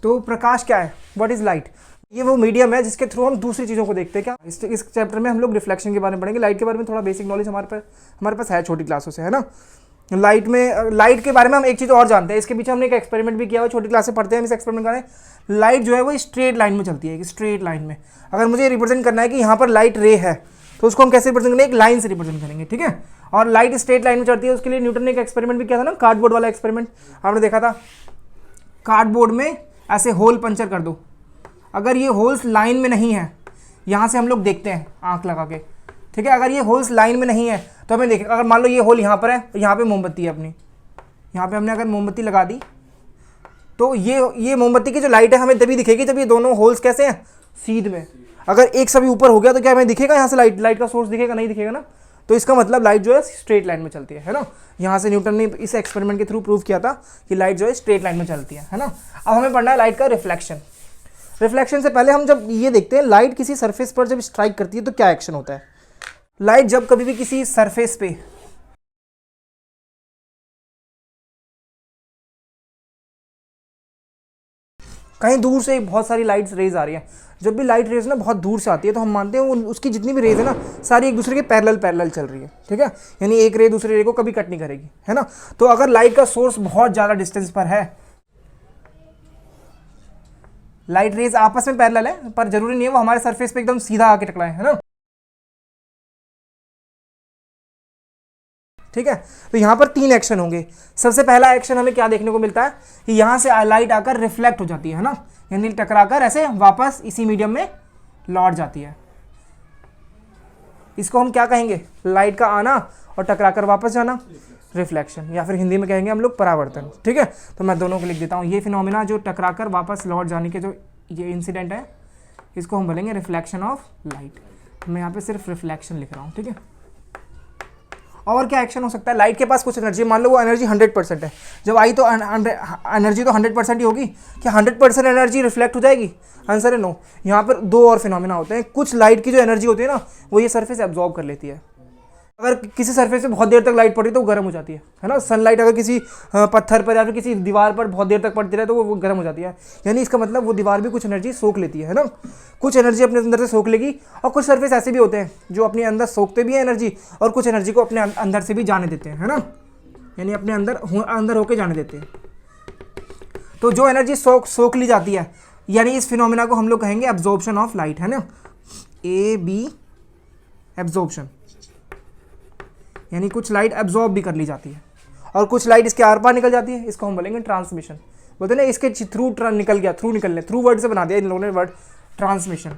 तो प्रकाश क्या है, व्हाट इज लाइट? ये वो मीडियम है जिसके थ्रू हम दूसरी चीज़ों को देखते हैं। क्या इस चैप्टर में हम लोग रिफ्लेक्शन के बारे में पढ़ेंगे। लाइट के बारे में थोड़ा बेसिक नॉलेज हमारे पास है छोटी क्लासों से, है ना। लाइट के बारे में हम एक चीज़ और जानते हैं, इसके पीछे हमने एक एक्सपेरिमेंट भी किया हुआ, छोटी क्लास से पढ़ते हैं हम इस एक्सपेरिमेंट का। लाइट जो है वो स्ट्रेट लाइन में चलती है, स्ट्रेट लाइन में। अगर मुझे रिप्रेजेंट करना है कि यहाँ पर लाइट रे है तो उसको हम कैसे रिप्रेजेंट करेंगे, एक लाइन से रिप्रेजेंट करेंगे, ठीक है। और लाइट स्ट्रेट लाइन में चलती है, उसके लिए न्यूटन ने एक एक्सपेरिमेंट भी किया था ना, कार्डबोर्ड वाला एक्सपेरिमेंट आपने देखा था। कार्डबोर्ड में ऐसे होल पंचर कर दो, अगर ये होल्स लाइन में नहीं है, यहाँ से हम लोग देखते हैं आंख लगा के, ठीक है। अगर ये होल्स लाइन में नहीं है तो हमें देखें, अगर मान लो ये होल यहाँ पर है, यहाँ पे मोमबत्ती है अपनी, यहाँ पे हमने अगर मोमबत्ती लगा दी तो ये मोमबत्ती की जो लाइट है हमें तभी दिखेगी जब ये दोनों होल्स कैसे हैं, सीध में। अगर एक सभी ऊपर हो गया तो क्या हमें दिखेगा, यहाँ से लाइट का सोर्स दिखेगा, नहीं दिखेगा ना। तो इसका मतलब लाइट जो है स्ट्रेट लाइन में चलती है ना। यहाँ से न्यूटन ने इस एक्सपेरिमेंट के थ्रू प्रूव किया था कि लाइट जो है स्ट्रेट लाइन में चलती है ना। अब हमें पढ़ना है लाइट का रिफ्लेक्शन। रिफ्लेक्शन से पहले हम जब ये देखते हैं लाइट किसी सरफेस पर जब स्ट्राइक करती है तो क्या एक्शन होता है। लाइट जब कभी भी किसी सरफेस पे कहीं दूर से बहुत सारी लाइट्स रेज आ रही है, जब भी लाइट रेज ना बहुत दूर से आती है तो हम मानते हैं उसकी जितनी भी रेज है ना सारी एक दूसरे के पैरेलल चल रही है, ठीक है। यानी एक रे दूसरे रे को कभी कट नहीं करेगी, है ना। तो अगर लाइट का सोर्स बहुत ज़्यादा डिस्टेंस पर है, लाइट रेज आपस में पैरेलल है पर जरूरी नहीं है वो हमारे सरफेस पे एकदम सीधा आके टकराए, है ना, ठीक है। तो यहाँ पर 3 एक्शन होंगे। सबसे पहला एक्शन हमें क्या देखने को मिलता है कि यहाँ से लाइट आकर रिफ्लेक्ट हो जाती है ना, यानी टकराकर ऐसे वापस इसी मीडियम में लौट जाती है। इसको हम क्या कहेंगे, लाइट का आना और टकराकर वापस जाना, रिफ्लेक्शन, या फिर हिंदी में कहेंगे हम लोग परावर्तन, ठीक है। तो मैं दोनों को लिख देता हूँ। ये फिनोमिना जो टकराकर वापस लौट जाने के जो ये इंसिडेंट है इसको हम बोलेंगे रिफ्लेक्शन ऑफ लाइट। मैं यहाँ पे सिर्फ रिफ्लेक्शन लिख रहा हूँ, ठीक है। और क्या एक्शन हो सकता है, लाइट के पास कुछ एनर्जी, मान लो वो एनर्जी 100% है, जब आई तो एनर्जी तो 100% ही होगी, क्या 100% एनर्जी रिफ्लेक्ट हो जाएगी, आंसर है नो। यहाँ पर 2 और फिनोमिना होते हैं। कुछ लाइट की जो एनर्जी होती है ना वो ये सरफेस एब्जॉर्ब कर लेती है। अगर किसी सरफेस पे बहुत देर तक लाइट पड़ी तो वो गर्म हो जाती है ना। सनलाइट अगर किसी पत्थर पर या फिर किसी दीवार पर बहुत देर तक पड़ती रहे तो वो गर्म हो जाती है, यानी इसका मतलब वो दीवार भी कुछ एनर्जी सोख लेती है ना। कुछ एनर्जी अपने अंदर से सोख लेगी, और कुछ सरफेस ऐसे भी होते हैं जो अपने अंदर सोखते भी हैं एनर्जी और कुछ एनर्जी को अपने अंदर से भी जाने देते हैं, है ना, यानी अपने अंदर होके जाने देते हैं। तो जो एनर्जी सोख ली जाती है, यानी इस फिनोमिना को हम लोग कहेंगे एब्जॉर्प्शन ऑफ लाइट, है ना, AB एब्जॉर्प्शन, यानी कुछ लाइट एब्जॉर्ब भी कर ली जाती है और कुछ लाइट इसके आर पार निकल जाती है, इसको हम बोलेंगे ट्रांसमिशन। बोलते ना इसके थ्रू निकल गया, थ्रू वर्ड से बना दिया इन लोगों ने वर्ड ट्रांसमिशन,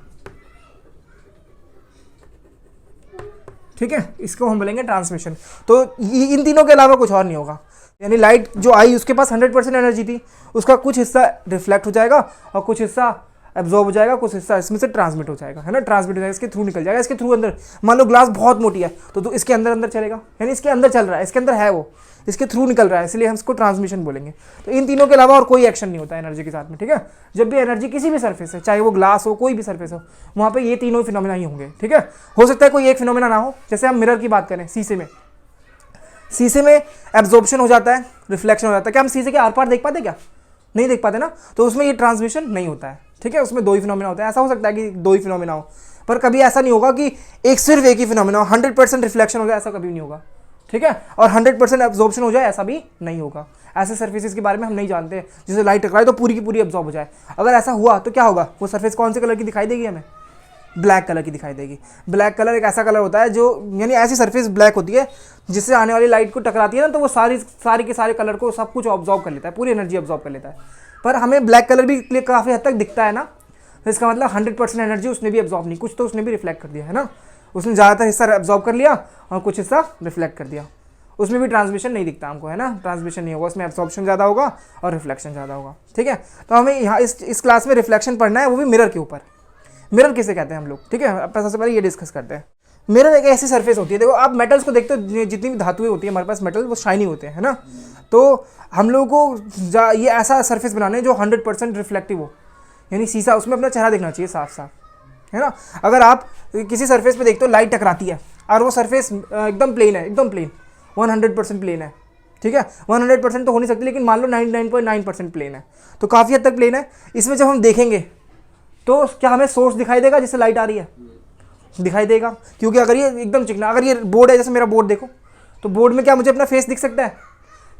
ठीक है, इसको हम बोलेंगे ट्रांसमिशन। तो इन तीनों के अलावा कुछ और नहीं होगा, यानी लाइट जो आई उसके पास 100% एनर्जी थी, उसका कुछ हिस्सा रिफ्लेक्ट हो जाएगा और कुछ हिस्सा एब्जॉर्ब हो जाएगा, कुछ हिस्सा इसमें से ट्रांसमिट हो जाएगा, है ना, ट्रांसमिट हो जाएगा, इसके थ्रू निकल जाएगा, इसके थ्रू अंदर। मान लो ग्लास बहुत मोटी है तो इसके अंदर चलेगा, यानी इसके अंदर चल रहा है, इसके अंदर है वो, इसके थ्रू निकल रहा है, इसलिए हम इसको ट्रांसमिशन बोलेंगे। तो इन तीनों के अलावा और कोई एक्शन नहीं होता है एनर्जी के साथ में, ठीक है। जब भी एनर्जी किसी भी सरफेस है, चाहे वो ग्लास हो, कोई भी सरफेस हो, वहाँ पे ये तीनों फिनोमिना ही होंगे, ठीक है। हो सकता है कोई एक फिनोमिना ना हो, जैसे हम मिरर की बात करें, शीशे में एब्जॉर्प्शन हो जाता है, रिफ्लेक्शन हो जाता है। क्या हम शीशे के आर पार देख पाते, क्या नहीं देख पाते ना, तो उसमें ये ट्रांसमिशन नहीं होता है, ठीक है। उसमें 2 ही फिनोमिना होता है। ऐसा हो सकता है कि 2 ही फिनोमिना हो, पर कभी ऐसा नहीं होगा कि सिर्फ एक ही फिनोमिना हो, 100% रिफ्लेक्शन हो जाए, ऐसा कभी नहीं होगा, ठीक है। और 100% एब्जॉर्प्शन हो जाए, ऐसा भी नहीं होगा। ऐसे सरफेसेस के बारे में हम नहीं जानते, जैसे लाइट टकराए तो पूरी की पूरी एब्जॉर्ब हो जाए। अगर ऐसा हुआ तो क्या होगा, वो सरफेस कौन से कलर की दिखाई देगी, हमें ब्लैक कलर की दिखाई देगी। ब्लैक कलर एक ऐसा कलर होता है जो, यानी ऐसी सरफेस ब्लैक होती है जिससे आने वाली लाइट को टकराती है ना, तो वो सारी के सारे कलर को सब कुछ ऑब्जॉर्व कर लेता है, पूरी एनर्जी ऑब्जॉर्व कर लेता है। पर हमें ब्लैक कलर भी काफ़ी हद तक दिखता है ना, तो इसका मतलब 100% एनर्जी उसने भी एब्जॉर्ब नहीं, कुछ तो उसने भी रिफ्लेक्ट कर दिया, है ना। उसने ज़्यादातर हिस्सा एब्जॉर्ब कर लिया और कुछ हिस्सा रिफ्लेक्ट कर दिया। उसमें भी ट्रांसमिशन नहीं दिखता हमको, है ना, ट्रांसमिशन नहीं होगा, उसमें एब्जॉर्प्शन ज़्यादा होगा और रिफ्लेक्शन ज़्यादा होगा, ठीक है। तो हमें यहाँ इस क्लास में रिफ्लेक्शन पढ़ना है, वो भी मिरर के ऊपर। मिरर किसे कहते हैं हम लोग, ठीक है, अब सबसे पहले ये डिस्कस करते हैं। मिरर एक ऐसी सरफेस होती है, देखो आप मेटल्स को देखते हो, जितनी भी धातुएं होती है हमारे पास मेटल, वो शाइनी होते हैं, है ना। तो हम लोगों को ये ऐसा सरफेस बनाना है जो 100% रिफ्लेक्टिव हो, यानी शीशा, उसमें अपना चेहरा दिखना चाहिए साफ साफ, है ना। अगर आप किसी सरफेस पे देखते हो लाइट टकराती है और वो सरफेस एकदम प्लेन है, एकदम प्लेन 100% प्लेन है, ठीक है, 100% तो हो नहीं सकती, लेकिन मान लो 99.9% प्लेन है, तो काफ़ी हद तक प्लेन है। इसमें जब हम देखेंगे तो क्या हमें सोर्स दिखाई देगा जिससे लाइट आ रही है? दिखाई देगा, क्योंकि अगर ये एकदम चिकना, अगर ये बोर्ड है, जैसे मेरा बोर्ड देखो, तो बोर्ड में क्या मुझे अपना फेस दिख सकता है?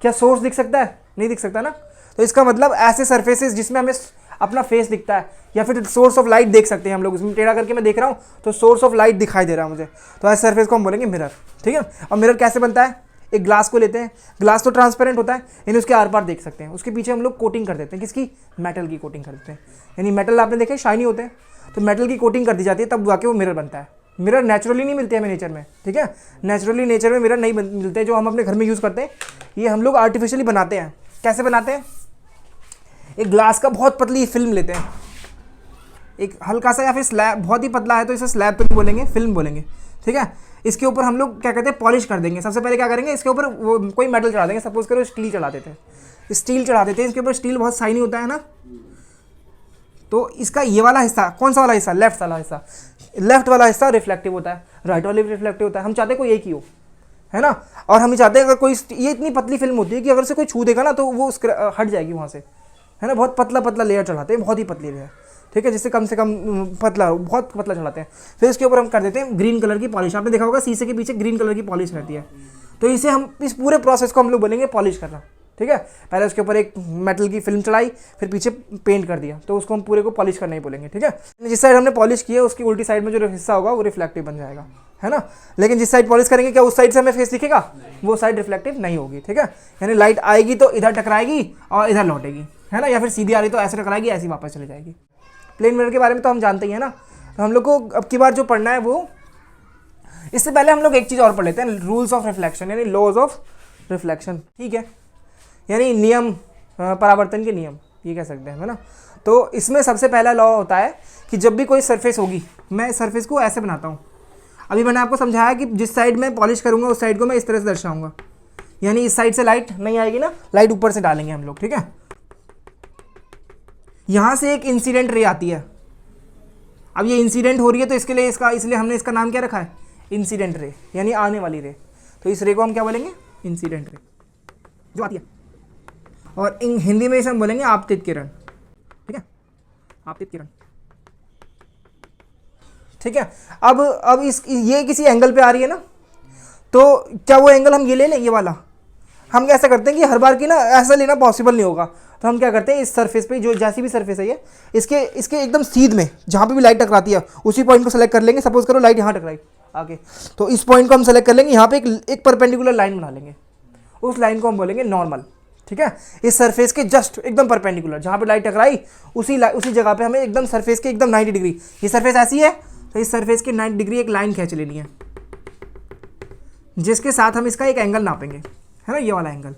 क्या सोर्स दिख सकता है? नहीं दिख सकता ना। तो इसका मतलब ऐसे सरफेसेस जिसमें हमें अपना फेस दिखता है या फिर सोर्स ऑफ लाइट देख सकते हैं हम लोग, उसमें टेढ़ा करके मैं देख रहा हूँ तो सोर्स ऑफ लाइट दिखाई दे रहा है मुझे, तो ऐसे सरफेस को हम बोलेंगे मिरर। ठीक है, और मिरर कैसे बनता है? एक ग्लास को लेते हैं, ग्लास तो ट्रांसपेरेंट होता है, यानी उसके आर पार देख सकते हैं, उसके पीछे हम लोग कोटिंग कर देते हैं, किसकी? मेटल की कोटिंग कर देते हैं, यानी मेटल आपने देखे शाइनी होते हैं, तो मेटल की कोटिंग कर दी जाती है, तब जाके वो मिरर बनता है। मिरर नेचुरली नहीं मिलते हमें नेचर में, ठीक है, नेचुरली नेचर में मिरर नहीं मिलते जो हम अपने घर में यूज़ करते हैं, ये हम लोग आर्टिफिशियली बनाते हैं। कैसे बनाते हैं? एक ग्लास का बहुत पतली फिल्म लेते हैं, एक हल्का सा, या फिर स्लैब बहुत ही पतला है तो इसे स्लैब तो नहीं बोलेंगे, फिल्म बोलेंगे, ठीक है। इसके ऊपर हम लोग क्या कहते हैं? पॉलिश कर देंगे। सबसे पहले क्या करेंगे? इसके ऊपर वो कोई मेटल चढ़ा देंगे, सपोज करो स्टील चढ़ा देते हैं, स्टील चढ़ा देते हैं, इसके ऊपर स्टील बहुत शाइनी होता है ना, तो इसका ये वाला हिस्सा, कौन सा वाला हिस्सा? लेफ्ट वाला हिस्सा, लेफ्ट वाला हिस्सा रिफ्लेक्टिव होता है, राइट वाला रिफ्लेक्टिव होता है। हम चाहते हैं कोई एक ही हो, है ना, और हम चाहते हैं अगर कोई, ये इतनी पतली फिल्म होती है कि अगर से कोई छू देगा ना तो वो हट जाएगी वहाँ से, है ना, बहुत पतला पतला लेयर चढ़ाते हैं, बहुत ही पतली लेयर, ठीक है, जिससे कम से कम पतला, बहुत पतला चढ़ाते हैं। फिर इसके ऊपर हम कर देते हैं ग्रीन कलर की पॉलिश। आपने देखा होगा शीशे के पीछे ग्रीन कलर की पॉलिश रहती है, तो इसे हम, इस पूरे प्रोसेस को हम लोग बोलेंगे पॉलिश करना, ठीक है। पहले उसके ऊपर एक मेटल की फिल्म चढ़ाई, फिर पीछे पेंट कर दिया, तो उसको हम पूरे को पॉलिश करना ही बोलेंगे, ठीक है। जिस साइड हमने पॉलिश किया उसकी उल्टी साइड में जो हिस्सा होगा वो रिफ्लेक्टिव बन जाएगा, है ना। लेकिन जिस साइड पॉलिश करेंगे क्या उस साइड से हमें फेस दिखेगा? वो साइड रिफ्लेक्टिव नहीं होगी, ठीक है। यानी लाइट आएगी तो इधर टकराएगी और इधर लौटेगी, है ना, या फिर सीधी आ रही तो ऐसे टकराएगी, ऐसी वापस चली जाएगी। प्लेन मिरर के बारे में तो हम जानते ही हैं ना, तो हम लोग को अब की बार जो पढ़ना है वो, इससे पहले हम लोग एक चीज़ और पढ़ लेते हैं, रूल्स ऑफ रिफ्लेक्शन, यानी लॉज ऑफ रिफ्लेक्शन, ठीक है, यानी नियम, परावर्तन के नियम, ये कह सकते हैं, है ना। तो इसमें सबसे पहला लॉ होता है कि जब भी कोई सरफेस होगी, मैं इस सरफेस को ऐसे बनाता हूँ, अभी मैंने आपको समझाया कि जिस साइड में पॉलिश करूँगा उस साइड को मैं इस तरह से दर्शाऊंगा, यानी इस साइड से लाइट नहीं आएगी ना, लाइट ऊपर से डालेंगे हम लोग, ठीक है। यहाँ से एक इंसिडेंट रे आती है, अब ये इंसिडेंट हो रही है तो इसके लिए इसलिए हमने इसका नाम क्या रखा है? इंसिडेंट रे, यानी आने वाली रे। तो इस रे को हम क्या बोलेंगे? इंसिडेंट रे, जो आती है। और हिंदी में इसे हम बोलेंगे आपतित किरण, ठीक है, आपतित किरण, ठीक है। अब ये किसी एंगल पे आ रही है ना, तो क्या वो एंगल हम ये ले लें, ये वाला? हम कैसा करते हैं कि हर बार की ना ऐसा लेना पॉसिबल नहीं होगा, तो हम क्या करते हैं, इस सरफेस पे, जो जैसी भी सरफेस है ये, इसके एकदम सीध में जहाँ पे भी लाइट टकराती है उसी पॉइंट को सेलेक्ट कर लेंगे। सपोज करो लाइट यहाँ टकराई आगे, तो इस पॉइंट को हम सेलेक्ट कर लेंगे, यहाँ पे एक परपेंडिकुलर लाइन बना लेंगे, उस लाइन को हम बोलेंगे नॉर्मल, ठीक है। इस सरफेस के जस्ट एकदम परपेंडिकुलर जहाँ पे लाइट टकराई उसी जगह पे हमें एकदम सरफेस के एकदम 90 डिग्री, ये सरफेस ऐसी है तो इस सरफेस के 90 डिग्री एक लाइन खींच लेनी है, जिसके साथ हम इसका एक एंगल नापेंगे, है ना, ये वाला एंगल।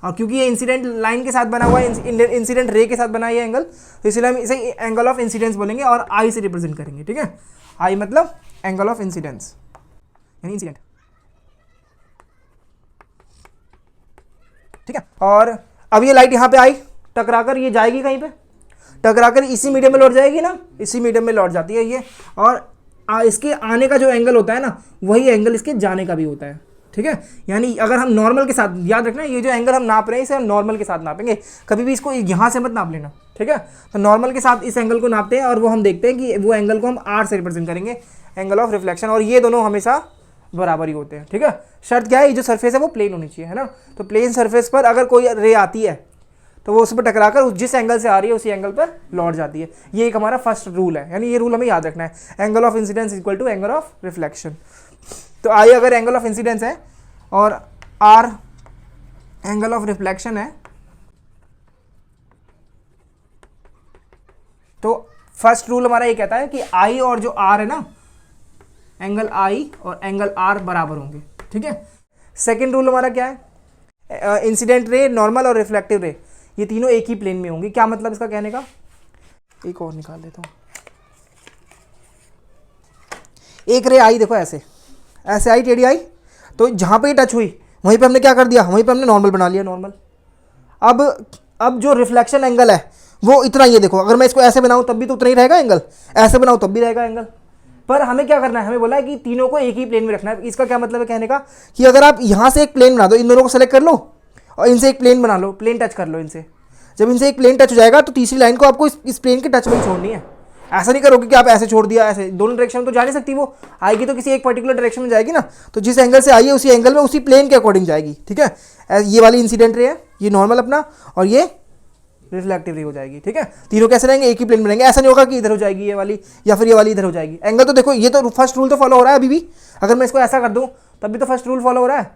और क्योंकि ये इंसिडेंट लाइन के साथ बना हुआ है, इंसिडेंट रे के साथ बना है ये एंगल, तो इसलिए हम इसे एंगल ऑफ इंसिडेंस बोलेंगे और आई से रिप्रेजेंट करेंगे, ठीक है। आई मतलब एंगल ऑफ इंसिडेंस, यानी इंसिडेंट, ठीक है। और अब ये लाइट यहाँ पे आई, टकराकर ये जाएगी कहीं पे, टकराकर इसी मीडियम में लौट जाएगी ना, इसी मीडियम में लौट जाती है ये, और इसके आने का जो एंगल होता है ना वही एंगल इसके जाने का भी होता है, ठीक है। यानी अगर हम नॉर्मल के साथ, याद रखना ये जो एंगल हम नाप रहे हैं इसे हम नॉर्मल के साथ नापेंगे, कभी भी इसको यहाँ से मत नाप लेना, ठीक है। तो नॉर्मल के साथ इस एंगल को नापते हैं और वो हम देखते हैं कि वो एंगल को हम आर से रिप्रेजेंट करेंगे, एंगल ऑफ रिफ्लेक्शन, और ये दोनों हमेशा बराबर ही होते हैं, ठीक है। शर्त क्या है? ये जो सरफेस है वो प्लेन होनी चाहिए, है ना। तो प्लेन सरफेस पर अगर कोई रे आती है तो वो उस पर टकराकर जिस एंगल से आ रही है उसी एंगल पर लौट जाती है। ये एक हमारा फर्स्ट रूल है, यानी ये रूल हमें याद रखना है, angle of incidence equal to angle of reflection. तो आई अगर एंगल ऑफ इंसिडेंस है और आर एंगल ऑफ रिफ्लेक्शन है, तो फर्स्ट रूल हमारा ये कहता है कि आई और जो आर है ना, एंगल आई और एंगल आर बराबर होंगे, ठीक है। सेकेंड रूल हमारा क्या है? इंसिडेंट रे, नॉर्मल और रिफ्लेक्टिव रे, ये तीनों एक ही प्लेन में होंगी। क्या मतलब इसका कहने का? एक और निकाल देता हूँ। एक रे आई, देखो ऐसे ऐसे आई, टेढ़ी आई, तो जहाँ पे टच हुई वहीं पे हमने क्या कर दिया, वहीं पे हमने नॉर्मल बना लिया, नॉर्मल। अब जो रिफ्लेक्शन एंगल है वो इतना ही है, देखो अगर मैं इसको ऐसे बनाऊँ तब भी तो उतना ही रहेगा एंगल, ऐसे बनाऊँ तब भी रहेगा एंगल, पर हमें क्या करना है, हमें बोला है कि तीनों को एक ही प्लेन में रखना है। इसका क्या मतलब है कहने का कि अगर आप यहाँ से एक प्लेन बना दो, इन दोनों को सेलेक्ट कर लो, और इनसे एक प्लेन बना लो, प्लेन टच कर लो इनसे। जब इनसे एक प्लेन टच हो जाएगा तो तीसरी लाइन को आपको इस प्लेन के टच में ही छोड़नी है। ऐसा नहीं करोगे कि आप ऐसे छोड़ दिया, ऐसे दोनों डायरेक्शन में तो जा नहीं सकती, वो आएगी तो किसी एक पर्टिकुलर डायरेक्शन में जाएगी ना, तो जिस एंगल से आई है उसी एंगल में उसी प्लेन के अकॉर्डिंग जाएगी, ठीक है। ये वाली इंसिडेंट रे है, ये नॉर्मल अपना, और ये रिफ्लेक्टिव रे हो जाएगी, ठीक है। तीनों कैसे रहेंगे, एक ही प्लेन में रहेंगे। ऐसा नहीं होगा कि इधर हो जाएगी ये वाली या फिर ये वाली इधर हो जाएगी। एंगल तो देखो, ये तो फर्स्ट रूल तो फॉलो हो रहा है अभी भी, अगर मैं इसको ऐसा कर दूं तब भी तो फर्स्ट रूल फॉलो हो रहा है,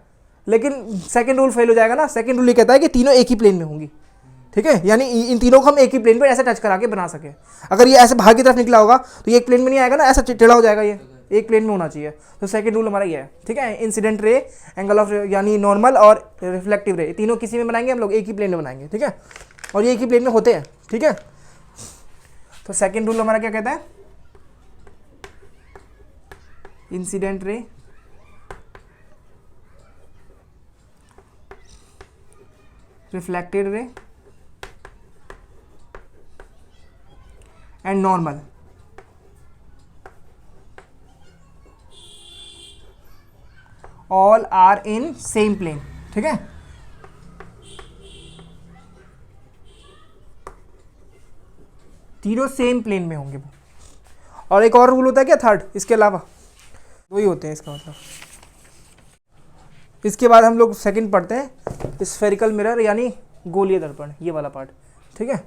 लेकिन सेकंड रूल फेल हो जाएगा ना। सेकंड रूल ये कहता है कि तीनों एक ही प्लेन में होंगी, ठीक है, यानी इन तीनों को हम एक ही प्लेन पर ऐसे टच करा के बना सके। अगर ये ऐसे बाहर की तरफ निकला होगा तो ये एक प्लेन में नहीं आएगा ना, ऐसा टेढ़ा हो जाएगा, ये एक प्लेन में होना चाहिए। तो सेकंड रूल हमारा ये है, ठीक है। इंसिडेंट रे, एंगल ऑफ यानी नॉर्मल और रिफ्लेक्टिव रे, तीनों किसी में बनाएंगे हम लोग, एक ही प्लेन में बनाएंगे, ठीक है, और ये एक ही प्लेन में होते हैं, ठीक है। तो सेकंड रूल हमारा क्या कहता है, incident ray, reflected ray and normal all are in same plane, ठीक है। तीनों सेम प्लेन में होंगे वो। और एक और रूल होता है क्या थर्ड, इसके अलावा दो ही होते हैं इसका मतलब। इसके बाद हम लोग सेकंड पढ़ते हैं स्फेरिकल मिरर यानी गोलीय दर्पण, ये वाला पार्ट, ठीक है।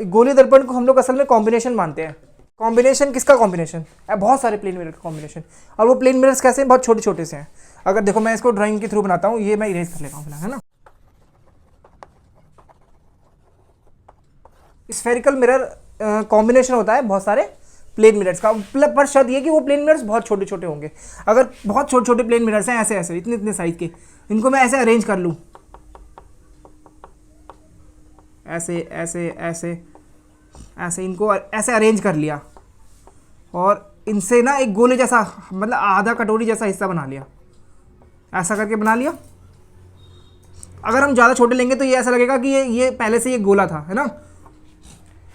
गोलीय दर्पण को हम लोग असल में कॉम्बिनेशन मानते हैं। कॉम्बिनेशन किसका कॉम्बिनेशन है, बहुत सारे प्लेन मिरर का कॉम्बिनेशन। और वो प्लेन मिरर्स कैसे हैं, बहुत छोटे छोटे से हैं। अगर देखो मैं इसको ड्राइंग के थ्रू बनाता हूँ, ये मैं इरेज कर लेता हूँ फिलहाल, है ना। स्फेरिकल मिरर कॉम्बिनेशन होता है बहुत सारे प्लेन मिरर्स का, पर शर्त ये कि वो प्लेन मिरर्स बहुत छोटे छोटे होंगे। अगर बहुत छोटे छोटे प्लेन मिरर्स हैं, ऐसे ऐसे इतने इतने साइज के, इनको मैं ऐसे अरेंज कर लूँ, ऐसे ऐसे ऐसे ऐसे, इनको ऐसे अरेंज कर लिया और इनसे ना एक गोले जैसा, मतलब आधा कटोरी जैसा हिस्सा बना लिया, ऐसा करके बना लिया। अगर हम ज़्यादा छोटे लेंगे तो ये ऐसा लगेगा कि ये पहले से ये गोला था, है ना।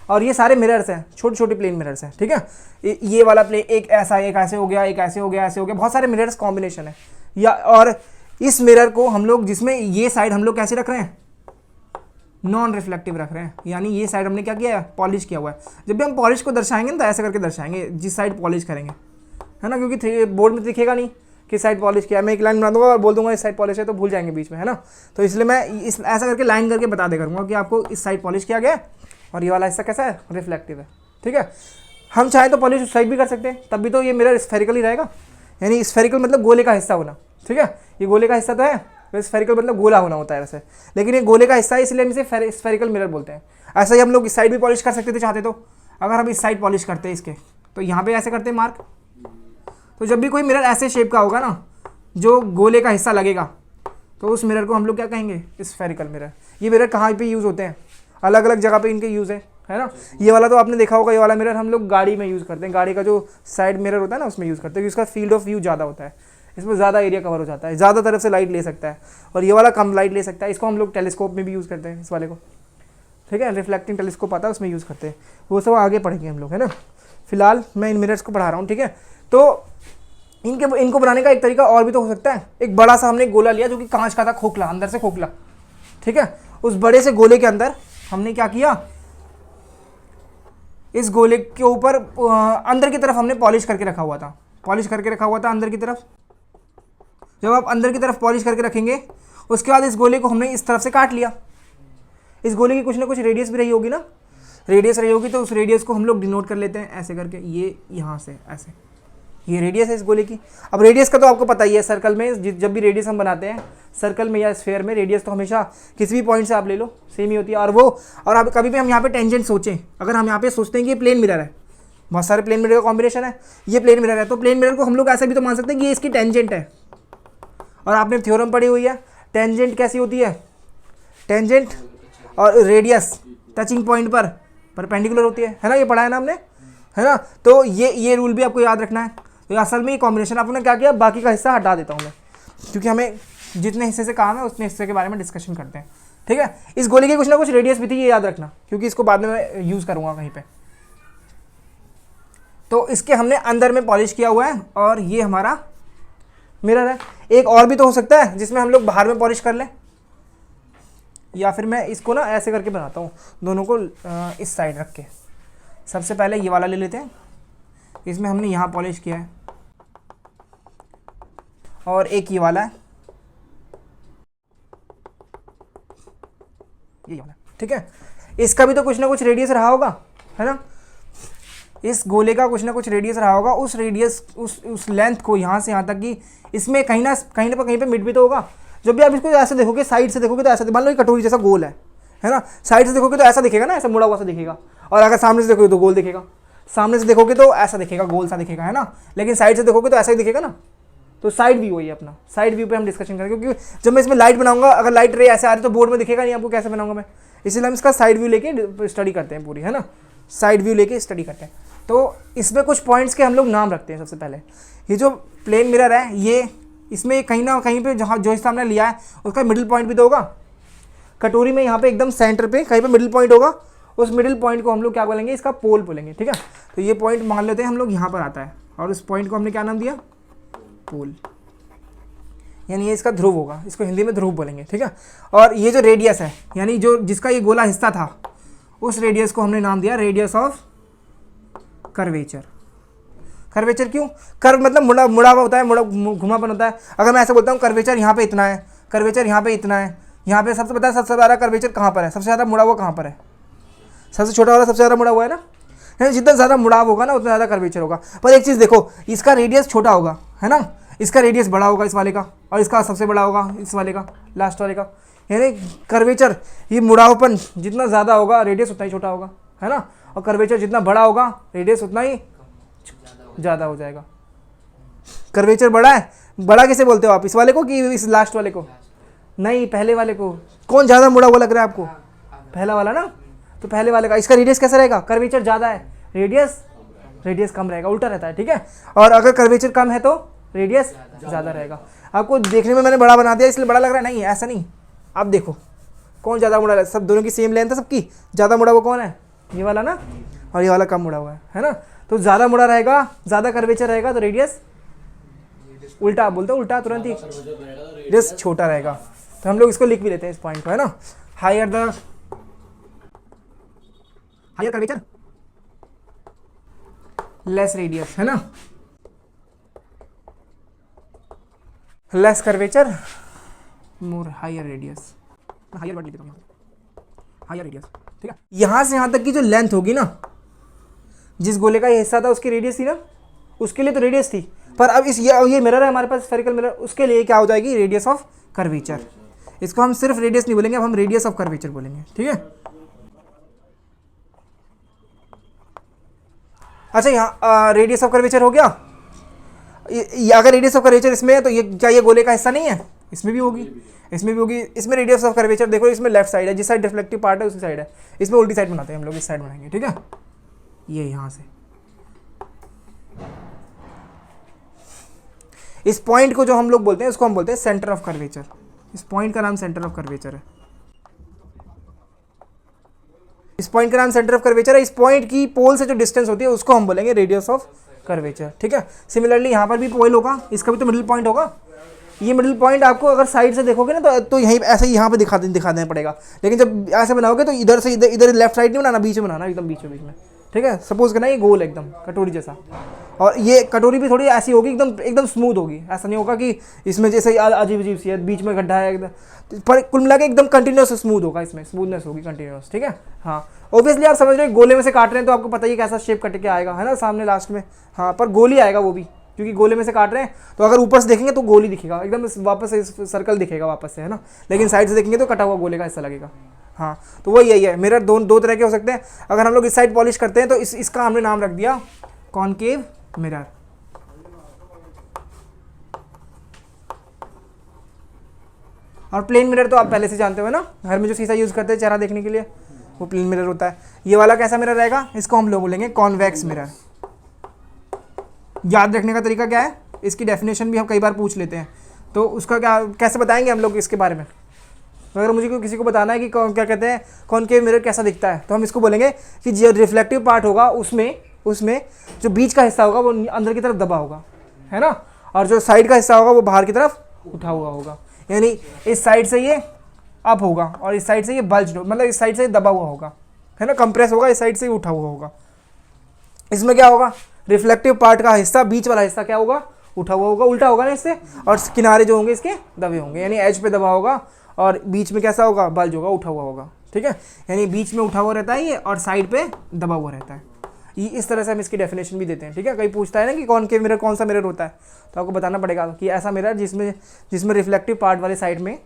और ये सारे मिरर्स हैं, छोटे छोटे प्लेन मिरर्स हैं, ठीक है। ये वाला प्लेन एक ऐसा, एक ऐसे हो गया, एक ऐसे हो गया, ऐसे हो गया, बहुत सारे मिरर्स कॉम्बिनेशन है। या और इस मिरर को हम लोग, जिसमें ये साइड हम लोग कैसे रख रहे हैं, नॉन रिफ्लेक्टिव रख रहे हैं, यानी ये साइड हमने क्या किया है, पॉलिश किया हुआ है। जब भी हम पॉलिश को दर्शाएंगे ना तो ऐसे करके दर्शाएंगे, जिस साइड पॉलिश करेंगे, है ना, क्योंकि बोर्ड में दिखेगा नहीं कि साइड पॉलिश किया। मैं एक लाइन बना दूंगा और बोल दूंगा इस साइड पॉलिश है, तो भूल जाएंगे बीच में, है ना। तो इसलिए मैं इस ऐसा करके लाइन करके बता दे करूँगा कि आपको इस साइड पॉलिश किया गया और ये वाला हिस्सा कैसा है, रिफ्लेक्टिव है, ठीक है। हम चाहे तो पॉलिश उस साइड भी कर सकते हैं, तब भी तो ये मिरर स्फेरिकल ही रहेगा, यानी स्फेरिकल मतलब गोले का हिस्सा होना, ठीक है। ये गोले का हिस्सा तो है, तो स्फेरिकल मतलब गोला होना होता है वैसे, लेकिन ये गोले का हिस्सा है इसलिए हम इसे स्फेरिकल मिरर बोलते हैं। ऐसा ही हम लोग इस साइड भी पॉलिश कर सकते थे चाहते तो। अगर हम इस साइड पॉलिश करते हैं इसके, तो यहाँ पे ऐसे करते हैं मार्क, तो जब भी कोई मिरर ऐसे शेप का होगा ना, जो गोले का हिस्सा लगेगा, तो उस मिरर को हम लोग क्या कहेंगे, स्फेरिकल मिरर। ये मिरर कहाँ पे यूज़ होते हैं, अलग अलग जगह पे इनके यूज़ है ना। ये वाला तो आपने देखा होगा, ये वाला मिरर हम लोग गाड़ी में यूज़ करते हैं, गाड़ी का जो साइड मिरर होता है ना उसमें यूज़ करते हैं, क्योंकि उसका फील्ड ऑफ व्यू ज़्यादा होता है, इसमें ज़्यादा एरिया कवर हो जाता है, ज़्यादा तरफ से लाइट ले सकता है। और ये वाला कम लाइट ले सकता है, इसको हम लोग टेलीस्कोप में भी यूज़ करते हैं, इस वाले को, ठीक है। रिफ्लेक्टिंग टेलीस्कोप आता है, उसमें यूज़ करते हैं, वो सब आगे पढ़ेंगे हम लोग, है ना। फिलहाल मैं इन मिरर्स को पढ़ा रहा हूँ, ठीक है। तो इनको बनाने का एक तरीका और भी तो हो सकता है। एक बड़ा सा हमने गोला लिया जो कि कांच का था, खोखला, अंदर से खोखला, ठीक है। उस बड़े से गोले के अंदर हमने क्या किया, इस गोले के ऊपर अंदर की तरफ हमने पॉलिश करके रखा हुआ था, अंदर की तरफ। जब आप अंदर की तरफ पॉलिश करके रखेंगे, उसके बाद इस गोले को हमने इस तरफ से काट लिया। इस गोले की कुछ ना कुछ रेडियस भी रही होगी ना, रेडियस रही होगी, तो उस रेडियस को हम लोग डिनोट कर लेते हैं ऐसे करके, ये यहाँ से ऐसे, ये रेडियस है इस गोले की। अब रेडियस का तो आपको पता ही है, सर्कल में जब भी रेडियस हम बनाते हैं, सर्कल में या स्फेयर में, रेडियस तो हमेशा किसी भी पॉइंट से आप ले लो सेम ही होती है। और अब कभी भी हम यहाँ पे टेंजेंट सोचें, अगर हम यहाँ पे सोचते हैं कि ये प्लेन मिरर है, बहुत सारे प्लेन मिरर का कॉम्बिनेशन है, ये प्लेन मिरर है, तो प्लेन मिरर को हम लोग ऐसा भी तो मान सकते हैं कि ये इसकी टेंजेंट है। और आपने थ्योरम पढ़ी हुई है, टेंजेंट कैसी होती है, टेंजेंट और रेडियस टचिंग पॉइंट पर परपेंडिकुलर होती है ना, ये पढ़ा है ना हमने, है ना। तो ये रूल भी आपको याद रखना है। तो असल में ये कॉम्बिनेशन आपने क्या किया, बाकी का हिस्सा हटा देता हूँ मैं, क्योंकि हमें जितने हिस्से से काम है उतने हिस्से के बारे में डिस्कशन करते हैं, ठीक है। इस गोले की कुछ ना कुछ रेडियस भी थी, ये याद रखना, क्योंकि इसको बाद में मैं यूज़ करूँगा कहीं पे। तो इसके हमने अंदर में पॉलिश किया हुआ है और ये हमारा मिरर है। एक और भी तो हो सकता है जिसमें हम लोग बाहर में पॉलिश कर लें, या फिर मैं इसको ना ऐसे करके बनाता हूँ, दोनों को इस साइड रख के। सबसे पहले ये वाला ले लेते हैं, इसमें हमने यहाँ पॉलिश किया है, और एक ये वाला है, ये वाला, ठीक है। इसका भी तो कुछ ना कुछ रेडियस रहा होगा, है ना। इस गोले का कुछ ना कुछ रेडियस रहा होगा, उस रेडियस उस लेंथ को यहाँ से यहाँ तक की, इसमें कहीं ना कहीं पे मिड भी तो होगा। जब भी आप इसको ऐसे देखोगे, साइड से देखोगे तो ऐसा, मान लो ये कटोरी जैसा गोल है ना, साइड से देखोगे तो ऐसा दिखेगा ना, ऐसा मुड़ा हुआ सा दिखेगा, और अगर सामने से देखोगे तो गोल दिखेगा, सामने से देखोगे तो ऐसा दिखेगा, गोल सा दिखेगा, है ना। लेकिन साइड से देखोगे तो ऐसा ही दिखेगा ना। तो साइड व्यू वही है अपना, साइड व्यू पे हम डिस्कशन करेंगे, क्योंकि जब मैं इसमें लाइट बनाऊंगा, अगर लाइट रे ऐसे आ रही तो बोर्ड में दिखेगा नहीं आपको, कैसे बनाऊंगा मैं, इसलिए हम इसका साइड व्यू लेके स्टडी करते हैं पूरी, है ना, साइड व्यू लेके स्टडी करते हैं। तो इसमें कुछ पॉइंट्स के हम लोग नाम रखते हैं। सबसे पहले ये जो प्लेन मिरर है, ये इसमें कहीं ना कहीं पे जहाँ जो हिस्सा हमने लिया है उसका मिडिल पॉइंट भी तो होगा। कटोरी में यहाँ पे एकदम सेंटर पे कहीं पे मिडिल पॉइंट होगा, उस मिडिल पॉइंट को हम लोग क्या बोलेंगे, इसका पोल बोलेंगे, ठीक है। तो ये पॉइंट मान लेते हैं हम लोग यहाँ पर आता है, और उस पॉइंट को हमने क्या नाम दिया, पोल, यानी ये इसका ध्रुव होगा, इसको हिंदी में ध्रुव बोलेंगे, ठीक है। और ये जो रेडियस है, यानी जो जिसका ये गोला हिस्सा था, उस रेडियस को हमने नाम दिया रेडियस ऑफ कर्वेचर। कर्वेचर क्यों, कर्व मतलब मुड़ा हुआ होता है, घुमापन होता है। अगर मैं ऐसे बोलता हूँ कर्वेचर यहाँ पे इतना है, कर्वेचर यहाँ पे इतना है, यहाँ पे सबसे पता है सबसे ज़्यादा कर्वेचर कहाँ पर है, सबसे ज़्यादा मुड़ा हुआ कहाँ पर है, सबसे छोटा वाला सबसे ज़्यादा मुड़ा हुआ है ना। जितना ज़्यादा मुड़ाव होगा ना उतना ज़्यादा कर्वेचर होगा। पर एक चीज़ देखो, इसका रेडियस छोटा होगा, है ना, इसका रेडियस बड़ा होगा इस वाले का, और इसका सबसे बड़ा होगा इस वाले का, लास्ट वाले का। यानी कर्वेचर, ये मुड़ावपन जितना ज़्यादा होगा रेडियस उतना ही छोटा होगा, है ना। और कर्वेचर जितना बड़ा होगा रेडियस उतना ही ज़्यादा हो जाएगा। कर्वेचर बड़ा है, बड़ा कैसे बोलते हो आप, इस वाले को कि इस लास्ट वाले को? नहीं, पहले वाले को। कौन ज़्यादा मुड़ा हुआ लग रहा है आपको? पहला वाला ना। तो पहले वाले का इसका रेडियस कैसा रहेगा, कर्वेचर ज़्यादा है, रेडियस कम रहेगा, उल्टा रहता है, ठीक है। और अगर कर्वेचर कम है तो रेडियस ज़्यादा रहेगा। आपको देखने में मैंने बड़ा बना दिया इसलिए बड़ा लग रहा है, नहीं ऐसा नहीं। आप देखो कौन ज़्यादा मुड़ा है, सब दोनों की सेम लेंथ है सबकी, ज़्यादा मुड़ा हुआ कौन है, ये वाला ना, और ये वाला कम मुड़ा हुआ है ना। तो ज़्यादा मुड़ा रहेगा, ज़्यादा कर्वेचर रहेगा, तो रेडियस उल्टा, आप बोलते हो उल्टा तुरंत ही, रेडियस छोटा रहेगा। तो हम लोग इसको लिख भी लेते हैं इस पॉइंट को, है ना, हायर कर्वेचर लेस रेडियस, है ना, less curvature more higher radius, higher word लिख देता हूँ, हायर रेडियस, ठीक है। यहाँ से यहाँ तक की जो लेंथ होगी ना, जिस गोले का ये हिस्सा था उसकी रेडियस थी ना, उसके लिए तो रेडियस थी। पर अब ये मिरर है हमारे पास, स्फेरिकल मिरर, उसके लिए क्या हो जाएगी, रेडियस ऑफ कर्वेचर। इसको हम सिर्फ रेडियस नहीं बोलेंगे, अब हम रेडियस ऑफ कर्वेचर बोलेंगे, ठीक है। अच्छा, यहाँ रेडियस ऑफ कर्वेचर हो गया। अगर रेडियस ऑफ कर्वेचर इसमें है तो ये क्या ये गोले का हिस्सा नहीं है, इसमें भी होगी, इसमें भी होगी। इसमें रेडियस ऑफ कर्वेचर देखो, इसमें लेफ्ट साइड है, जिस साइड रिफ्लेक्टिव पार्ट है उसी साइड है, इसमें उल्टी साइड बनाते हैं हम लोग, इस साइड बनाएंगे, ठीक है। ये यहाँ से इस पॉइंट को जो हम लोग बोलते हैं, इसको हम बोलते हैं सेंटर ऑफ कर्वेचर। इस पॉइंट का नाम सेंटर ऑफ कर्वेचर है, इस पॉइंट का नाम सेंटर ऑफ कर्वेचर है। इस पॉइंट की पोल से जो डिस्टेंस होती है उसको हम बोलेंगे रेडियस ऑफ कर्वेचर, ठीक है। सिमिलरली यहाँ पर भी पोल होगा, इसका भी तो मिडिल पॉइंट होगा। ये मिडिल पॉइंट आपको अगर साइड से देखोगे ना तो यहीं ऐसे यहाँ पे दिखा देना पड़ेगा, लेकिन जब ऐसे बनाओगे तो इधर से इधर लेफ्ट साइड नहीं बनाना, बीच में बनाना, एकदम बीच में, ठीक है। सपोज करना ये गोल एकदम कटोरी जैसा, और ये कटोरी भी थोड़ी ऐसी होगी, एकदम स्मूथ होगी। ऐसा नहीं होगा कि इसमें जैसे अजीब अजीब सी है, बीच में गड्ढा है एकदम, पर कुल मिला के एकदम कंटिन्यूस स्मूथ होगा, इसमें स्मूथनेस होगी कंटिन्यूस, ठीक है। हाँ, ऑब्वियसली आप समझ रहे हो गोले में से काट रहे हैं तो आपको पता ही कैसा शेप कट के आएगा, है ना, सामने लास्ट में। हाँ, पर गोल ही आएगा वो भी, क्योंकि गोले में से काट रहे हैं तो अगर ऊपर से देखेंगे तो गोल ही दिखेगा, एकदम वापस सर्कल दिखेगा वापस से, है ना। लेकिन साइड से देखेंगे तो कटा हुआ गोले का हिस्सा लगेगा। हाँ, तो वही यही है, मिरर दो तरह के हो सकते हैं। अगर हम लोग इस साइड पॉलिश करते हैं तो इसका हमने नाम रख दिया कॉनकेव मिरर। और प्लेन मिरर तो आप पहले से जानते हो ना, घर में जो शीशा यूज़ करते हैं चेहरा देखने के लिए, वो प्लेन मिरर होता है। ये वाला कैसा मिरर रहेगा, इसको हम लोग बोलेंगे कॉन्वेक्स मिरर। याद रखने का तरीका क्या है, इसकी डेफिनेशन भी हम कई बार पूछ लेते हैं, तो उसका कैसे बताएंगे हम लोग इसके बारे में। अगर मुझे किसी को बताना है कि क्या कहते हैं कॉनकेव मिरर कैसा दिखता है, तो हम इसको बोलेंगे कि जो रिफ्लेक्टिव पार्ट होगा उसमें जो बीच का हिस्सा होगा वो अंदर की तरफ दबा होगा, है ना, और जो साइड का हिस्सा होगा वो बाहर की तरफ उठा हुआ होगा। यानी इस साइड से ये अप होगा और इस साइड से ये बल्ज मतलब इस साइड से दबा हुआ होगा, है ना, कंप्रेस होगा, इस साइड से उठा हुआ होगा। इसमें क्या होगा, रिफ्लेक्टिव पार्ट का हिस्सा, बीच वाला हिस्सा क्या होगा, उठा हुआ होगा, उल्टा होगा ना इससे, और किनारे जो होंगे इसके दबे होंगे, यानी एज पे दबा होगा और बीच में कैसा होगा, बल्ज होगा, उठा हुआ होगा। ठीक है, यानी बीच में उठा हुआ रहता है ये और साइड पे दबा हुआ रहता है। ये इस तरह से हम इसकी डेफिनेशन भी देते हैं। ठीक है, कहीं पूछता है ना कि कॉनकेव मिरर कौन सा मिरर होता है, तो आपको बताना पड़ेगा कि ऐसा मिरर जिसमें रिफ्लेक्टिव पार्ट वाले साइड में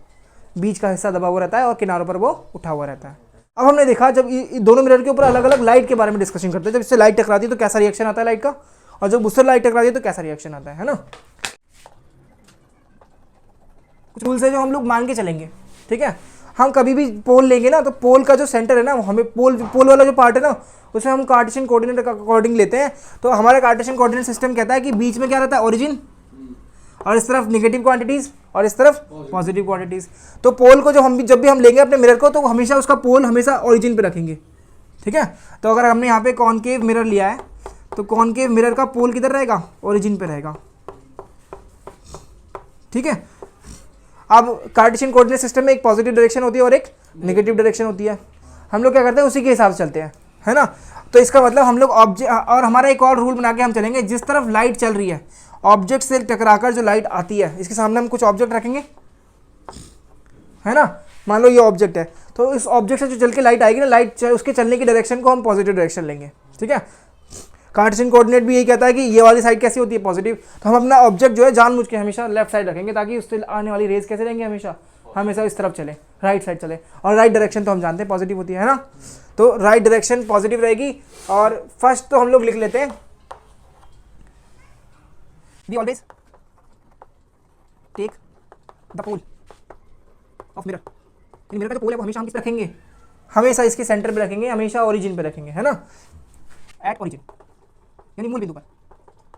बीच का हिस्सा दबा हुआ रहता है और किनारों पर वो उठा हुआ रहता है। अब हमने देखा जब ये दोनों मिरर के ऊपर अलग अलग लाइट के बारे में डिस्कशन करते हैं, जब इससे लाइट टकराती है तो कैसा रिएक्शन आता है लाइट का, और जब उससे लाइट टकराती है तो कैसा रिएक्शन आता है ना। कुछ रूल्स है जो हम लोग मान के चलेंगे। ठीक है, हम कभी भी पोल लेंगे ना तो पोल का जो सेंटर है ना, हमें पोल वाला जो पार्ट है ना उसे हम कार्टेशियन कोऑर्डिनेट का अकॉर्डिंग लेते हैं। तो हमारा कार्टेशियन कोऑर्डिनेट सिस्टम कहता है कि बीच में क्या रहता है, ओरिजिन, और इस तरफ नेगेटिव क्वांटिटीज और इस तरफ पॉजिटिव क्वांटिटीज। तो पोल को जब भी हम लेंगे अपने मिरर को, तो हमेशा उसका पोल हमेशा ओरिजिन पे रखेंगे। ठीक है, तो अगर हमने यहाँ पे कॉनकेव मिरर लिया है तो कॉनकेव मिरर का पोल किधर रहेगा, ओरिजिन पे रहेगा। ठीक है, अब कार्टेशियन कोऑर्डिनेट सिस्टम में एक पॉजिटिव डायरेक्शन होती है और एक नेगेटिव डायरेक्शन होती है। हम लोग क्या करते हैं, उसी के हिसाब से चलते हैं, है ना। तो इसका मतलब हम लोग ऑब्जेक्ट, और हमारा एक और रूल बना के हम चलेंगे, जिस तरफ लाइट चल रही है ऑब्जेक्ट से टकराकर जो लाइट आती है, इसके सामने हम कुछ ऑब्जेक्ट रखेंगे, है ना। मान लो ये ऑब्जेक्ट है, तो इस ऑब्जेक्ट से जो चल के लाइट आएगी ना, लाइट उसके चलने की डायरेक्शन को हम पॉजिटिव डायरेक्शन लेंगे। ठीक है, कार्टेशियन कोऑर्डिनेट भी यही कहता है कि ये वाली साइड कैसी होती है, पॉजिटिव। तो हम अपना ऑब्जेक्ट जो है जानबूझ के हमेशा लेफ्ट साइड रखेंगे, ताकि उससे आने वाली रेज कैसे रहेंगे, हमेशा इस तरफ चले, राइट साइड चले। और राइट डायरेक्शन तो हम जानते हैं पॉजिटिव होती है ना, तो राइट डायरेक्शन पॉजिटिव रहेगी। और फर्स्ट तो हम लोग लिख लेते हैं, we always take the pole of mirror. Mirror का जो पोल है वो हमेशा हम किस पे रखेंगे, हमेशा इसके सेंटर पे रखेंगे, हमेशा ओरिजिन पे रखेंगे, है ना, एट ओरिजिन यानी मूल बिंदु पर।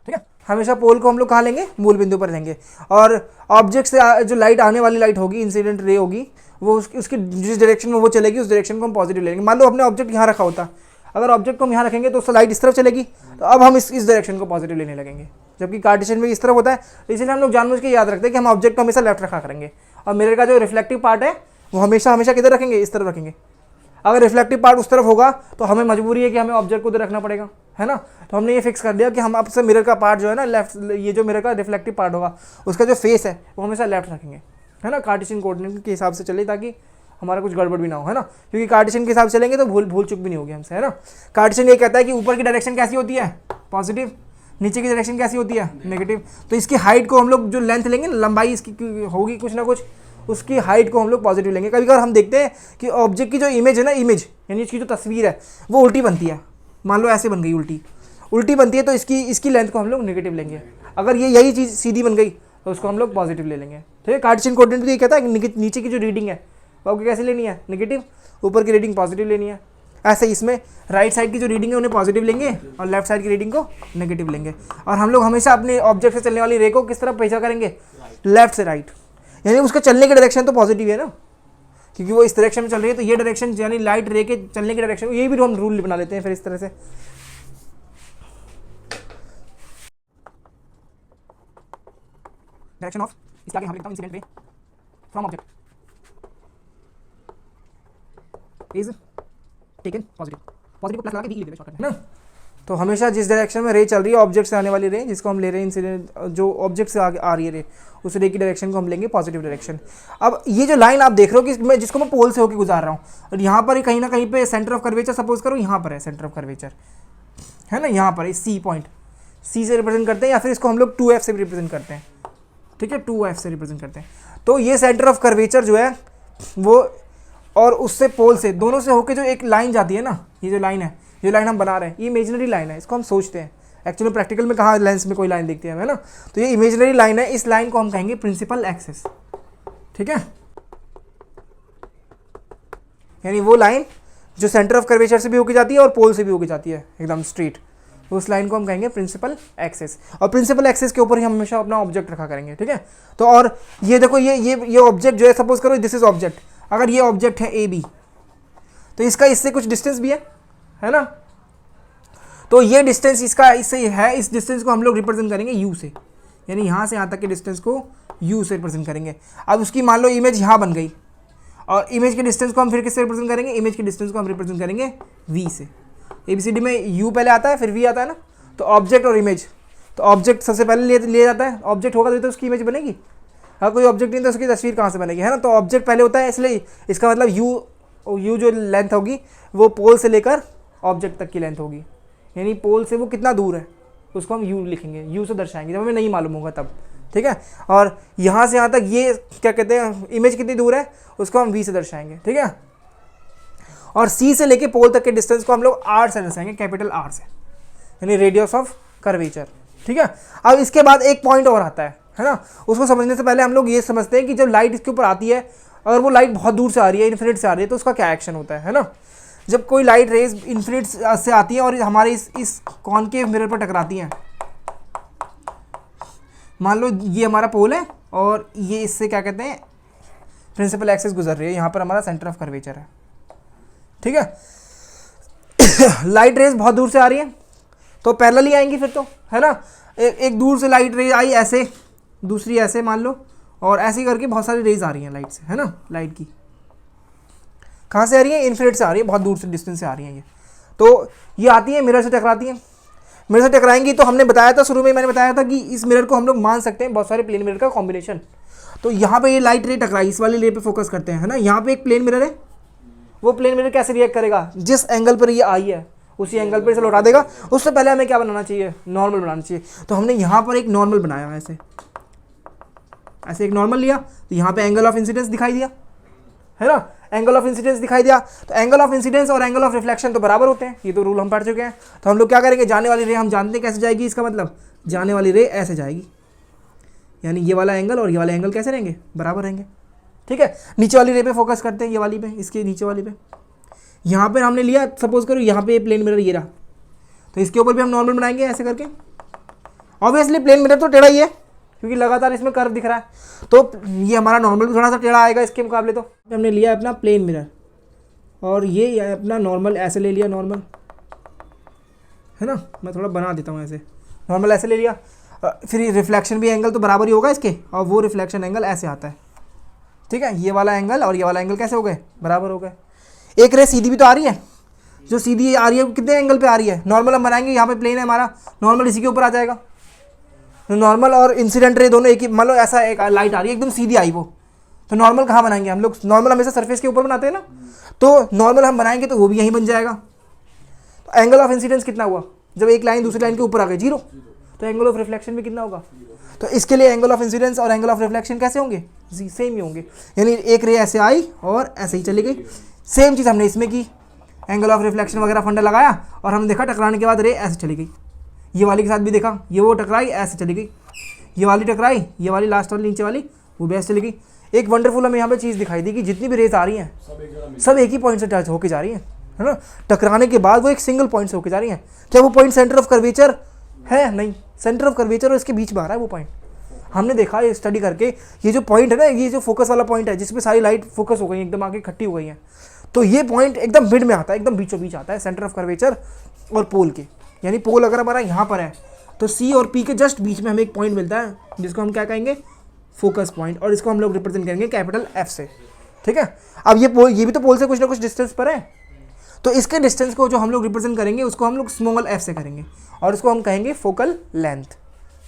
ठीक है, हमेशा पोल को हम लोग कहाँ लेंगे, मूल बिंदु पर लेंगे। और ऑब्जेक्ट से जो लाइट आने वाली लाइट होगी, इंसिडेंट रे होगी, वो उसकी जिस डायरेक्शन में वो चलेगी उस डायरेक्शन को हम पॉजिटिव लेंगे। मान लो अपने ऑब्जेक्ट यहाँ रखा होता, अगर ऑब्जेक्ट को हम यहाँ रखेंगे तो उससे लाइट इस तरफ चलेगी, तो अब हम इस डायरेक्शन को पॉजिटिव लेने लगेंगे, जबकि कार्टेशियन में इस तरफ होता है। तो इसलिए हम लोग जानबूझ के याद रखते हैं कि हम ऑब्जेक्ट को हमेशा लेफ्ट रखा करेंगे, और मिरर का जो रिफ्लेक्टिव पार्ट है वो हमेशा किधर रखेंगे, इस तरफ रखेंगे। अगर रिफ्लेक्टिव पार्ट उस तरफ होगा तो हमें मजबूरी है कि हमें ऑब्जेक्ट को उधर रखना पड़ेगा, है ना। तो हमने ये फिक्स कर दिया कि हम अब से मिरर का पार्ट जो है ना लेफ्ट, ये जो मिरर का रिफ्लेक्टिव पार्ट होगा उसका जो फेस है वो हमेशा लेफ्ट रखेंगे, है ना, कार्टेशियन कोऑर्डिनेट के हिसाब से चले, ताकि हमारा कुछ गड़बड़ भी ना हो, है ना। क्योंकि कार्टेशियन के हिसाब से चलेंगे तो भूल चुक भी नहीं होगी हमसे, है ना। कार्टेशियन ये कहता है कि ऊपर की डायरेक्शन कैसी होती है, पॉजिटिव, नीचे की डायरेक्शन कैसी होती है, नेगेटिव। तो इसकी हाइट को हम लोग जो लेंथ लेंगे, लंबाई इसकी होगी कुछ ना कुछ, उसकी हाइट को हम लोग पॉजिटिव लेंगे। कभी कभार हम देखते हैं कि ऑब्जेक्ट की जो इमेज है ना, इमेज यानी इसकी जो तस्वीर है वो उल्टी बनती है, मान लो ऐसे बन गई, उल्टी बनती है, तो इसकी लेंथ को हम लोग नेगेटिव लेंगे। अगर यही चीज़ सीधी बन गई तो उसको हम लोग पॉजिटिव ले लेंगे। ठीक है, कार्टेशियन कोऑर्डिनेट भी ये कहता है कि नीचे की जो रीडिंग है वो आपको कैसे लेनी है, नेगेटिव, ऊपर की रीडिंग पॉजिटिव लेनी है। ऐसे इसमें राइट साइड की जो रीडिंग है उन्हें पॉजिटिव लेंगे और लेफ्ट साइड की रीडिंग को नेगेटिव लेंगे। और हम लोग हमेशा अपने ऑब्जेक्ट से चलने वाली रे को किस तरफ पीछा करेंगे, लेफ्ट से राइट, यानी उसका चलने की डायरेक्शन तो पॉजिटिव है ना, क्योंकि वो इस डायरेक्शन में चल रही है, तो ये डायरेक्शन यानी लाइट रे के चलने की डायरेक्शन, ये भी हम रूल बना लेते हैं फिर इस तरह से। डायरेक्शन ऑफ, इसके आगे हम लिखता हूं incident ray from object is taken positive को प्लस लगा के वी लिख देते हैं शॉर्टकट में ना। तो हमेशा जिस डायरेक्शन में रे चल रही है, ऑब्जेक्ट से आने वाली रे जिसको हम ले रहे हैं, इंसिडेंट जो ऑब्जेक्ट से आ रही है रे, उस रे की डायरेक्शन को हम लेंगे पॉजिटिव डायरेक्शन। अब ये जो लाइन आप देख रहे हो कि जिसको मैं पोल से होकर गुजार रहा हूँ, और यहाँ पर कहीं ना कहीं पे सेंटर ऑफ कर्वेचर सपोज करो यहाँ पर है सेंटर ऑफ कर्वेचर, है ना, यहाँ पर सी पॉइंट, सी से रिप्रेजेंट करते हैं, या फिर इसको हम लोग 2F से भी रिप्रेजेंट करते हैं। ठीक है, 2F से रिप्रेजेंट करते हैं। तो ये सेंटर ऑफ कर्वेचर जो है वो, और उससे पोल से, दोनों से होकर जो एक लाइन जाती है ना, ये जो लाइन है, जो लाइन हम बना रहे हैं, ये इमेजिनरी लाइन है, इसको हम सोचते हैं। एक्चुअली प्रैक्टिकल में कहाँ लेंस में कोई लाइन दिखती है, ना। तो ये इमेजिनरी लाइन है, इस लाइन को हम कहेंगे प्रिंसिपल एक्सिस। ठीक है, यानी वो लाइन जो सेंटर ऑफ कर्वेचर से भी होकर जाती है और पोल से भी होकर जाती है एकदम स्ट्रेट, उस लाइन को हम कहेंगे प्रिंसिपल एक्सिस। और प्रिंसिपल एक्सिस के ऊपर ही हम हमेशा अपना ऑब्जेक्ट रखा करेंगे। ठीक है, तो और ये देखो, ये ऑब्जेक्ट जो है, सपोज करो दिस इज ऑब्जेक्ट, अगर ये ऑब्जेक्ट है AB, तो इसका इससे कुछ डिस्टेंस भी है ना। तो ये डिस्टेंस इसका इससे है, इस डिस्टेंस को हम लोग रिप्रेजेंट करेंगे U से, यानी यहाँ से यहाँ तक के डिस्टेंस को U से रिप्रेजेंट करेंगे। अब उसकी मान लो इमेज यहाँ बन गई, और इमेज के डिस्टेंस को हम फिर किससे रिप्रेजेंट करेंगे, इमेज के डिस्टेंस को हम रिप्रेजेंट करेंगे v से। ABCD में u पहले आता है फिर v आता है ना, तो ऑब्जेक्ट और इमेज, तो ऑब्जेक्ट सबसे पहले लिया जाता है, ऑब्जेक्ट होगा तो उसकी इमेज बनेगी, हाँ कोई ऑब्जेक्ट नहीं तो उसकी तस्वीर कहाँ से बनेगी, है ना। तो ऑब्जेक्ट पहले होता है, इसलिए इसका मतलब u जो लेंथ होगी वो पोल से लेकर ऑब्जेक्ट तक की लेंथ होगी, यानी पोल से वो कितना दूर है उसको हम u लिखेंगे, u से दर्शाएंगे जब हमें नहीं मालूम होगा तब, ठीक है। और यहाँ से यहाँ तक ये क्या कहते हैं, इमेज कितनी दूर है उसको हम v से दर्शाएंगे, ठीक है। और c से लेके पोल तक के डिस्टेंस को हम लोग r से दर्शाएंगे, कैपिटल R से, यानी रेडियस ऑफ कर्वेचर, ठीक है। अब इसके बाद एक पॉइंट और आता है ना, उसको समझने से पहले हम लोग ये समझते हैं कि जब लाइट इसके ऊपर आती है और वो लाइट बहुत दूर से आ रही है, इन्फिनिट से आ रही है, तो उसका क्या एक्शन होता है ना। जब कोई लाइट रेज इन्फिनिट से आती है और हमारे इस कॉनकेव मिरर पर टकराती हैं, मान लो ये हमारा पोल है और ये इससे क्या कहते हैं प्रिंसिपल एक्सिस गुजर रही है, यहाँ पर हमारा सेंटर ऑफ कर्वेचर है, ठीक है। लाइट रेज बहुत दूर से आ रही है तो पैरेलली आएंगी फिर तो, है ना। एक दूर से लाइट रेज आई ऐसे, दूसरी ऐसे मान लो, और ऐसे करके बहुत सारी रेज आ रही हैं लाइट से, है ना। लाइट की कहाँ से आ रही है, इन्फिनिट से आ रही है, बहुत दूर से डिस्टेंस से आ रही है ये, तो ये आती है मिरर से टकराती हैं, मिरर से टकराएंगी तो हमने बताया था शुरू में, मैंने बताया था कि इस मिरर को हम लोग मान सकते हैं बहुत सारे प्लेन मिरर का कॉम्बिनेशन। तो यहाँ पे ये लाइट रे टकराई, इस वाली रे पे फोकस करते हैं, है ना। यहाँ पे एक प्लेन मिरर है, वो प्लेन मिरर कैसे रिएक्ट करेगा, जिस एंगल पर ये आई है उसी एंगल पर इसे लौटा देगा। उससे पहले हमें क्या बनाना चाहिए, नॉर्मल बनाना चाहिए। तो हमने यहाँ पर एक नॉर्मल बनाया, ऐसे ऐसे एक नॉर्मल लिया, तो यहाँ पे एंगल ऑफ इंसिडेंस दिखाई दिया, है ना। एंगल ऑफ इंसिडेंस दिखाई दिया, तो एंगल ऑफ इंसिडेंस और एंगल ऑफ रिफ्लेक्शन तो बराबर होते हैं, ये तो रूल हम पढ़ चुके हैं। तो हम लोग क्या करेंगे, जाने वाली रे हम जानते हैं कैसे जाएगी, इसका मतलब जाने वाली रे ऐसे जाएगी, यानी ये वाला एंगल और ये वाला एंगल कैसे रहेंगे, बराबर रहेंगे, ठीक है। नीचे वाली रे पे फोकस करते हैं, ये वाली पे, इसके नीचे वाली पे। यहाँ पर हमने लिया, सपोज करो यहाँ पे प्लेन मिरर ये रहा, तो इसके ऊपर भी हम नॉर्मल बनाएंगे ऐसे करके। ऑब्वियसली प्लेन मिरर तो टेढ़ा ही है क्योंकि लगातार इसमें कर्व दिख रहा है, तो ये हमारा नॉर्मल थोड़ा सा टेढ़ा आएगा इसके मुकाबले। तो हमने लिया अपना प्लेन मिरर और ये अपना नॉर्मल ऐसे ले लिया, नॉर्मल, है ना। मैं थोड़ा बना देता हूँ ऐसे, नॉर्मल ऐसे ले लिया, फिर रिफ्लेक्शन भी एंगल तो बराबर ही होगा इसके, और वो रिफ्लेक्शन एंगल ऐसे आता है, ठीक है। ये वाला एंगल और ये वाला एंगल कैसे हो गए, बराबर हो गए। एक रे सीधी भी तो आ रही है, जो सीधी आ रही है कितने एंगल पे आ रही है, नॉर्मल हम बनाएंगे, यहाँ पे प्लेन है हमारा, नॉर्मल इसी के ऊपर आ जाएगा। नॉर्मल और इंसिडेंट रे दोनों एक ही, मान लो ऐसा एक लाइट आ रही है एकदम सीधी आई वो, तो नॉर्मल कहाँ बनाएंगे हम लोग, नॉर्मल हमेशा सरफेस के ऊपर बनाते हैं ना, तो नॉर्मल हम बनाएंगे तो वो भी यहीं बन जाएगा। तो एंगल ऑफ इंसिडेंस कितना हुआ, जब एक लाइन दूसरी लाइन के ऊपर आ गई, 0, तो एंगल ऑफ रिफ्लेक्शन भी कितना होगा। तो इसके लिए एंगल ऑफ इंसिडेंस और एंगल ऑफ रिफ्लेक्शन कैसे होंगे, सेम ही होंगे, यानी एक रे ऐसे आई और ऐसे ही चली गई। सेम चीज़ हमने इसमें की, एंगल ऑफ रिफ्लेक्शन वगैरह फंडा लगाया और हमने देखा टकराने के बाद रे ऐसे चली गई। ये वाली के साथ भी देखा, ये वो टकराई ऐसे चली गई, ये वाली टकराई, ये वाली लास्ट वाली नीचे वाली वो भी ऐसे चली गई। एक वंडरफुल हमें यहाँ पे चीज़ दिखाई दी कि जितनी भी रेस आ रही हैं सब एक ही पॉइंट से टच होके जा रही हैं, है ना। टकराने के बाद वो एक सिंगल पॉइंट से होके जा रही हैं। क्या वो पॉइंट सेंटर ऑफ कर्वेचर है, नहीं, सेंटर ऑफ कर्वेचर और इसके बीच में आ रहा है वो पॉइंट। हमने देखा ये स्टडी करके, ये जो पॉइंट है ना, ये जो फोकस वाला पॉइंट है जिसमें सारी लाइट फोकस हो गई, एकदम आगे इकट्ठी हो गई हैं, तो ये पॉइंट एकदम मिड में आता है, एकदम बीचों बीच आता है सेंटर ऑफ कर्वेचर और पोल के। यानी पोल अगर हमारा यहाँ पर है तो सी और पी के जस्ट बीच में हमें एक पॉइंट मिलता है जिसको हम क्या कहेंगे, फोकस पॉइंट, और इसको हम लोग रिप्रेजेंट करेंगे कैपिटल एफ से, ठीक है। अब ये भी तो पोल से कुछ ना कुछ डिस्टेंस पर है, तो इसके डिस्टेंस को जो हम लोग रिप्रेजेंट करेंगे उसको हम लोग स्मॉल एफ से करेंगे और उसको हम कहेंगे फोकल लेंथ,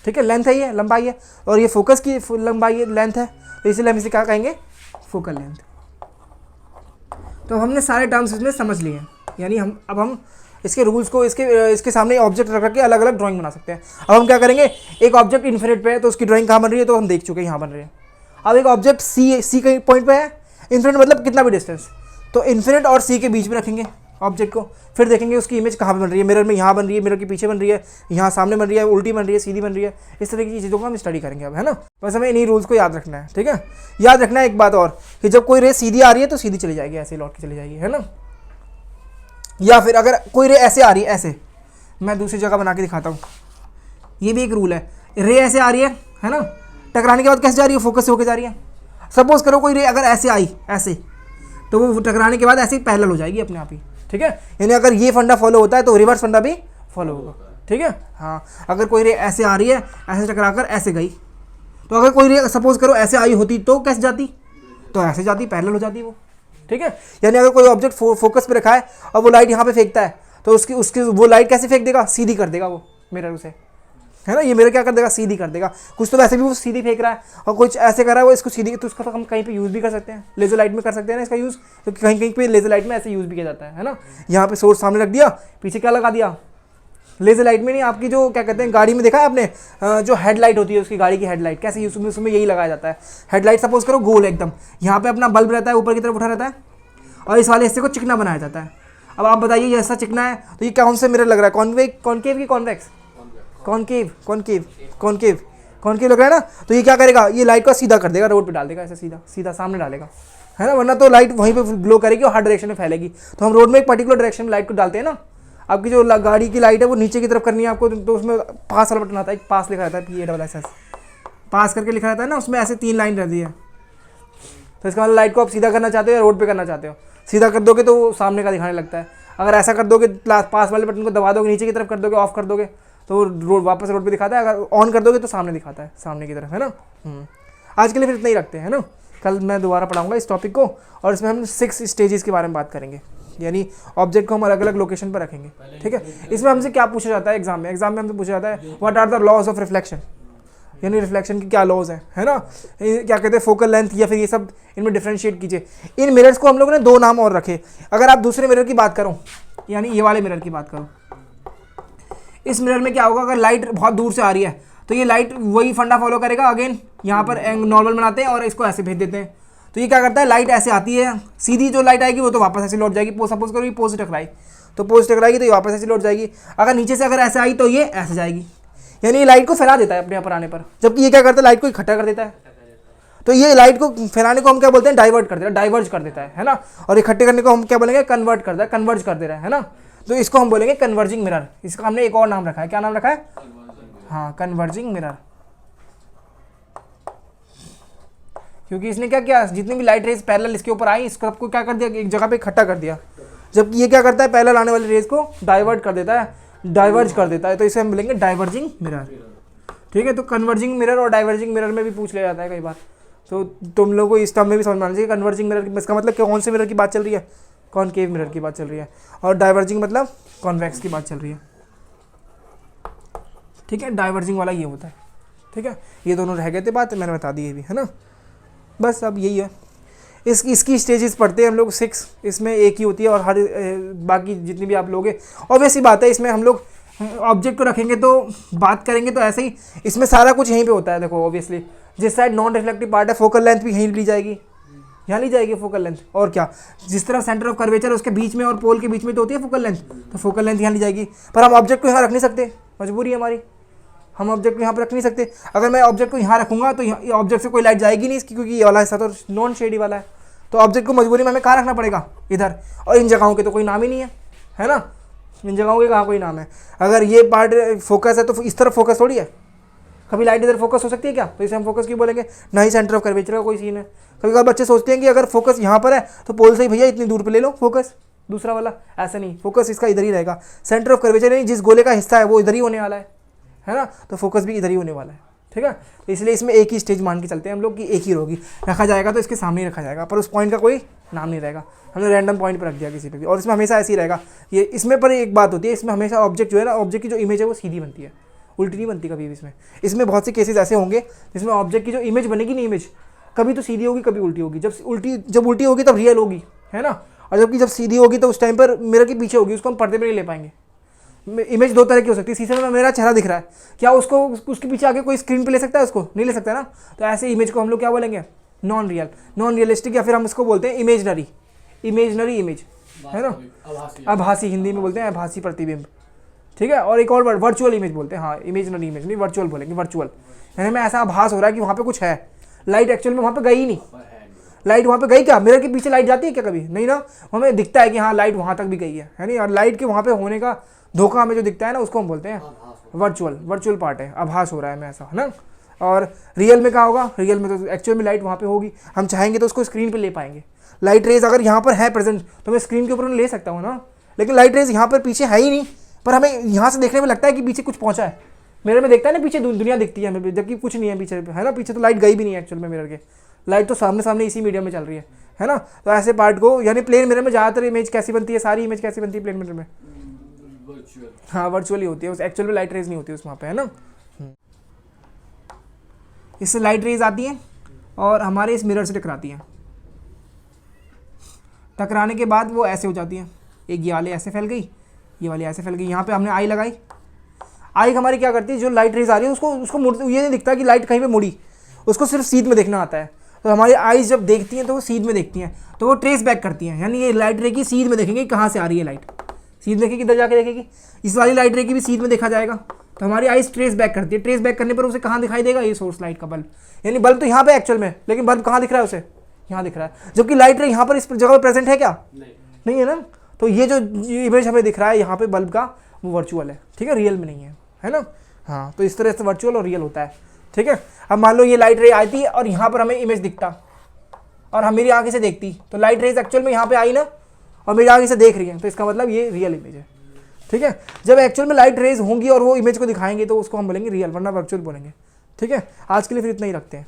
ठीक है। लेंथ है, ये लंबाई है, और ये फोकस की लंबाई लेंथ है, तो इसलिए हम इसे क्या कहेंगे, फोकल लेंथ। तो हमने सारे टर्म्स इसमें समझ लिए हैं, यानी हम इसके रूल्स को इसके सामने ऑब्जेक्ट रख के अलग अलग ड्राइंग बना सकते हैं। अब हम क्या करेंगे, एक ऑब्जेक्ट इन्फिनिट पे है तो उसकी ड्राइंग कहाँ बन रही है, तो हम देख चुके हैं यहाँ बन रही है। अब एक ऑब्जेक्ट सी के पॉइंट पे है, इन्फिनिट मतलब कितना भी डिस्टेंस, तो इन्फिनिट और सी के बीच में रखेंगे ऑब्जेक्ट को, फिर देखेंगे उसकी इमेज कहाँ पे बन रही है, मिरर में यहाँ बन रही है, मिरर के पीछे बन रही है, यहाँ सामने बन रही है, उल्टी बन रही है, सीधी बन रही है, इस तरह की चीज़ों को हम स्टडी करेंगे अब, है ना। बस हमें इन्हीं रूल्स को याद रखना है, ठीक है। याद रखना है एक बात और, कि जब कोई रे सीधी आ रही है तो सीधी चली जाएगी, ऐसे लौट के चली जाएगी, है ना। या फिर अगर कोई रे ऐसे आ रही है, ऐसे, मैं दूसरी जगह बना के दिखाता हूँ, ये भी एक रूल है। रे ऐसे आ रही है ना, टकराने के बाद कैसे जा रही है, फोकस से होकर जा रही है। सपोज करो कोई रे अगर ऐसे आई, ऐसे, तो वो टकराने के बाद ऐसे ही पैरेलल हो जाएगी अपने आप ही, ठीक है। यानी अगर ये फंडा फॉलो होता है तो रिवर्स फंडा भी फॉलो होगा, ठीक है। हाँ, अगर कोई रे ऐसे आ रही है, ऐसे टकराकर ऐसे गई, तो अगर कोई रे सपोज करो ऐसे आई होती तो कैसे जाती, तो ऐसे जाती, पैरेलल हो जाती वो, ठीक है। यानी अगर कोई ऑब्जेक्ट फोकस पे रखा है और वो लाइट यहाँ पे फेंकता है तो उसकी उसकी वो लाइट कैसे फेंक देगा, सीधी कर देगा वो मिरर उसे, है ना। ये मिरर क्या कर देगा, सीधी कर देगा। कुछ तो वैसे भी वो सीधी फेंक रहा है और कुछ ऐसे कर रहा है वो इसको सीधी, तो उसका तो हम कहीं पे यूज़ भी कर सकते हैं, लेजर लाइट में कर सकते हैं ना इसका यूज़, तो कहीं कहीं पे लेजर लाइट में ऐसे यूज़ भी किया जाता है ना। यहाँ पे सोर्स सामने रख दिया, पीछे क्या लगा दिया, लेजर लाइट में नहीं, आपकी जो क्या कहते हैं गाड़ी में देखा है आपने, जो हेडलाइट होती है उसकी गाड़ी की हेडलाइट कैसे यूज, उसमें यही लगाया जाता है। हेडलाइट सपोज करो गोल एकदम, यहाँ पे अपना बल्ब रहता है ऊपर की तरफ उठा रहता है और इस वाले हिस्से को चिकना बनाया जाता है। अब आप बताइए ये ऐसा चिकना है तो ये कौन से मिरर लग रहा है, कॉनकेव की कॉन्वेक्स, कॉनकेव लग रहा है ना। तो ये क्या करेगा, ये लाइट को सीधा कर देगा, रोड पे डाल देगा, ऐसे सीधा सीधा सामने डालेगा, है ना। वरना तो लाइट वहीं पे ग्लो करेगी और हर डायरेक्शन में फैलेगी। तो हम रोड में एक पर्टिकुलर डायरेक्शन में लाइट को डालते हैं ना। आपकी जो गाड़ी की लाइट है वो नीचे की तरफ करनी है आपको, तो उसमें पास वाला बटन आता है, एक पास लिखा रहता है, PASS पास करके लिखा रहता है ना, उसमें ऐसे 3 लाइन रहती है। तो इसका मतलब लाइट को आप सीधा करना चाहते हो या रोड पे करना चाहते हो। सीधा कर दोगे तो वो सामने का दिखाने लगता है, अगर ऐसा कर दोगे पास वाले बटन को दबा दोगे, नीचे की तरफ कर दोगे, ऑफ कर दोगे तो रोड वापस रोड पे दिखाता है, अगर ऑन कर दोगे तो सामने दिखाता है, सामने की तरफ, है ना। आज के लिए फिर इतना ही रखते हैं, है ना। कल मैं दोबारा पढ़ाऊंगा इस टॉपिक को और इसमें हम 6 स्टेजेस के बारे में बात करेंगे, यानी ऑब्जेक्ट को हम अलग अलग लोकेशन पर रखेंगे, ठीक है। इसमें हमसे क्या पूछा जाता है एग्जाम में हमसे पूछा जाता है what are the laws of reflection, यानी रिफ्लेक्शन की क्या लॉज है ना। क्या कहते हैं फोकल लेंथ या फिर ये सब, इनमें डिफ्रेंशिएट कीजिए। इन मिरर्स को हम लोगों ने 2 नाम और रखे। अगर आप दूसरे मिरर की बात करो, यानी ये वाले मिरर की बात करो, इस मिरर में क्या होगा, अगर लाइट बहुत दूर से आ रही है तो ये लाइट वही फंडा फॉलो करेगा, अगेन यहाँ पर नॉर्मल बनाते हैं और इसको ऐसे भेज देते हैं। तो ये क्या करता है, लाइट ऐसे आती है, सीधी जो लाइट आएगी वो तो वापस ऐसे लौट जाएगी। सपोज करो ये पोज टकराई तो पोज टकराएगी तो ये वापस ऐसे लौट जाएगी। अगर नीचे से अगर ऐसे आई तो ये ऐसे जाएगी, यानी ये लाइट को फैला देता है अपने यहाँ पर आने पर। जबकि ये क्या करता है, लाइट को इकट्ठा कर देता है। तो ये लाइट को फैलाने को हम क्या बोलते हैं, डाइवर्ट कर देता है, डाइवर्ज कर देता है ना। और इकट्ठे करने को हम क्या बोलेंगे, कन्वर्ट करता है, कन्वर्ज कर दे रहा है ना। तो इसको हम बोलेंगे कन्वर्जिंग मिरर। इसका हमने एक और नाम रखा है, क्या नाम रखा है, हाँ, कन्वर्जिंग मिरर। क्योंकि इसने क्या किया, जितनी भी लाइट रेज पैरेलल इसके ऊपर आई, इसको सबको क्या कर दिया, एक जगह पे इकट्ठा कर दिया। जबकि ये क्या करता है, पैरेलल आने वाली रेज को डाइवर्ट कर देता है, डाइवर्ज कर देता है। तो इसे हम बोलेंगे डाइवर्जिंग मिरर, ठीक है। तो कन्वर्जिंग मिरर और डाइवर्जिंग मिरर में भी पूछ लिया जाता है कई बार, तो तुम लोगों को इस टर्म में भी समझ में आना चाहिए। कन्वर्जिंग मिरर इसका मतलब कौन से मिरर की बात चल रही है, कॉनकेव मिरर की बात चल रही है, और डाइवर्जिंग मतलब कॉन्वेक्स की बात चल रही है, ठीक है। डाइवर्जिंग वाला ये होता है, ठीक है। ये दोनों रह गए थे बात, मैंने बता दी ये भी, है ना। बस अब यही है, इसकी स्टेजेस पढ़ते हैं हम लोग 6, इसमें एक ही होती है और हर बाकी जितनी भी आप लोग ऑब्वियस ही बात है, इसमें हम लोग ऑब्जेक्ट को रखेंगे तो बात करेंगे तो ऐसे ही, इसमें सारा कुछ यहीं पे होता है। देखो ऑब्वियसली जिस साइड नॉन रिफ्लेक्टिव पार्ट है, फोकल लेंथ भी यहीं ली जाएगी, यहाँ ली जाएगी फोकल लेंथ। और क्या, जिस तरह सेंटर ऑफ कर्वेचर उसके बीच में और पोल के बीच में तो होती है फोकल लेंथ, तो फोकल लेंथ यहाँ ली जाएगी। पर हम ऑब्जेक्ट को यहाँ रख नहीं सकते, मजबूरी है हमारी, हम ऑब्जेक्ट को यहाँ पर रख नहीं सकते। अगर मैं ऑब्जेक्ट को यहाँ रखूँगा तो ऑब्जेक्ट से कोई लाइट जाएगी नहीं इसकी, क्योंकि ये वाला हिस्सा तो नॉन शेडी वाला है। तो ऑब्जेक्ट को मजबूरी में हमें कहाँ रखना पड़ेगा, इधर। और इन जगहों के तो कोई नाम ही नहीं है ना, इन जगहों के कहाँ कोई नाम है। अगर ये पार्ट फोकस है तो इस तरफ फोकस थोड़ी है, कभी लाइट इधर फोकस हो सकती है क्या, तो इसे हम फोकस क्यों बोलेंगे, ना ही सेंटर ऑफ कर्वेचर का कोई सीन है। कभी कभी बच्चे सोचते हैं कि अगर फोकस यहाँ पर है तो पोल से ही भैया इतनी दूर पे ले लो फोकस दूसरा वाला, ऐसा नहीं, फोकस इसका इधर ही रहेगा। सेंटर ऑफ कर्वेचर यानी जिस गोले का हिस्सा है वो इधर ही होने वाला है ना, तो फोकस भी इधर ही होने वाला है, ठीक है। तो इसलिए इसमें एक ही स्टेज मान के चलते हैं हम लोग कि एक ही होगी, रखा जाएगा तो इसके सामने ही रखा जाएगा, पर उस पॉइंट का कोई नाम नहीं रहेगा, हमने रैंडम पॉइंट पर रख दिया किसी पे भी। और इसमें हमेशा ऐसे ही रहेगा ये, इसमें पर एक बात होती है, इसमें हमेशा ऑब्जेक्ट जो है ना, ऑब्जेक्ट की जो इमेज है वो सीधी बनती है, उल्टी नहीं बनती कभी भी। इसमें बहुत से केसेस ऐसे होंगे जिसमें ऑब्जेक्ट की जो इमेज बनेगी नहीं, इमेज कभी तो सीधी होगी कभी उल्टी होगी। जब उल्टी होगी तब रियल होगी, है ना। और जब सीधी होगी तो उस टाइम पर मिरर के पीछे होगी, उसको हम पर्दे में नहीं ले पाएंगे। इमेज 2 तरह की हो सकती है, शीशे में मेरा चेहरा दिख रहा है, क्या उसको उसके पीछे आके कोई स्क्रीन पे ले सकता है, उसको नहीं ले सकता ना। तो ऐसे इमेज को हम लोग क्या बोलेंगे, नॉन रियलिस्टिक, या फिर हम इसको बोलते हैं इमेजनरी इमेज, है ना, आभासी, हिंदी में बोलते हैं आभासी प्रतिबिंब, ठीक है। और एक और वर्ड वर्चुअल इमेज बोलते हैं, हाँ, इमेजनरी इमेज नहीं, वर्चुअल बोलेंगे, वर्चुअल यानी हमें ऐसा आभास हो रहा है कि वहाँ पे कुछ है, लाइट एक्चुअल में वहाँ पे गई ही नहीं। लाइट वहाँ पे गई क्या, मिरर के पीछे लाइट जाती है क्या कभी, नहीं ना, हमें दिखता है कि हाँ लाइट वहाँ तक भी गई है नहीं। और लाइट के वहाँ पे होने का धोखा हमें जो दिखता है ना, उसको हम बोलते हैं वर्चुअल पार्ट है, आभास हो रहा है हमें ऐसा, है ना। और रियल में क्या होगा, रियल में तो एक्चुअल में लाइट वहाँ पे होगी, हम चाहेंगे तो उसको स्क्रीन पे ले पाएंगे। लाइट रेज अगर यहाँ पर है प्रेजेंट तो मैं स्क्रीन के ऊपर ले सकता हूँ ना, लेकिन लाइट रेज यहाँ पर पीछे है ही नहीं, पर हमें यहाँ से देखने में लगता है कि पीछे कुछ पहुँचा है। मिरर में देखता है ना पीछे दुनिया दिखती है हमें, जबकि कुछ नहीं है पीछे, है ना, पीछे तो लाइट गई भी नहीं है एक्चुअल में मिरर के, लाइट तो सामने इसी मीडियम में चल रही है है ना। तो ऐसे पार्ट को, यानी प्लेन मिरर में ज़्यादातर इमेज कैसी बनती है, सारी इमेज कैसी बनती है प्लेन मिरर में, हाँ वर्चुअली होती है, उस एक्चुअल में लाइट रेज नहीं होती उस वहाँ पे, है ना। इससे लाइट रेज आती हैं और हमारे इस मिरर से टकराती हैं, टकराने के बाद वो ऐसे हो जाती हैं, एक ये वाले ऐसे फैल गई, ये वाली ऐसे फैल गई। यहाँ पे हमने आई लगाई, आई हमारी क्या करती है, जो लाइट रेज आ रही है उसको मुड़, ये नहीं दिखता कि लाइट कहीं पे मुड़ी, उसको सिर्फ सीध में देखना आता है। तो हमारी आईज जब देखती हैं तो वो सीध में देखती हैं, तो वो ट्रेस बैक करती हैं, यानी ये लाइट रे की सीध में देखेंगे कहाँ से आ रही है लाइट, सीध देखेगी किधर जाके देखेगी, इस वाली लाइट रे की भी सीध में देखा जाएगा। तो हमारी आईज ट्रेस बैक करती है, ट्रेस बैक करने पर उसे कहाँ दिखाई देगा, ये सोर्स लाइट का बल्ब, यानी बल्ब तो यहाँ पे एक्चुअल में, लेकिन बल्ब कहाँ दिख रहा है उसे, यहाँ दिख रहा है, जबकि लाइट रे यहाँ पर इस जगह पर प्रेजेंट है क्या, नहीं है ना। तो ये जो इमेज हमें दिख रहा है यहाँ पे बल्ब का, वो वर्चुअल है, ठीक है, रियल में नहीं है ना। हाँ, तो इस तरह से वर्चुअल और रियल होता है, ठीक है। अब मान लो ये लाइट रे आती है और यहाँ पर हमें इमेज दिखता और हम मेरी आंखें से देखती, तो लाइट रेज एक्चुअल में यहाँ पे आई ना और मेरी आंखें से देख रही है, तो इसका मतलब ये रियल इमेज है, ठीक है। जब एक्चुअल में लाइट रेज होंगी और वो इमेज को दिखाएंगे तो उसको हम बोलेंगे रियल, वरना वर्चुअल बोलेंगे, ठीक है। आज के लिए फिर इतना ही रखते हैं।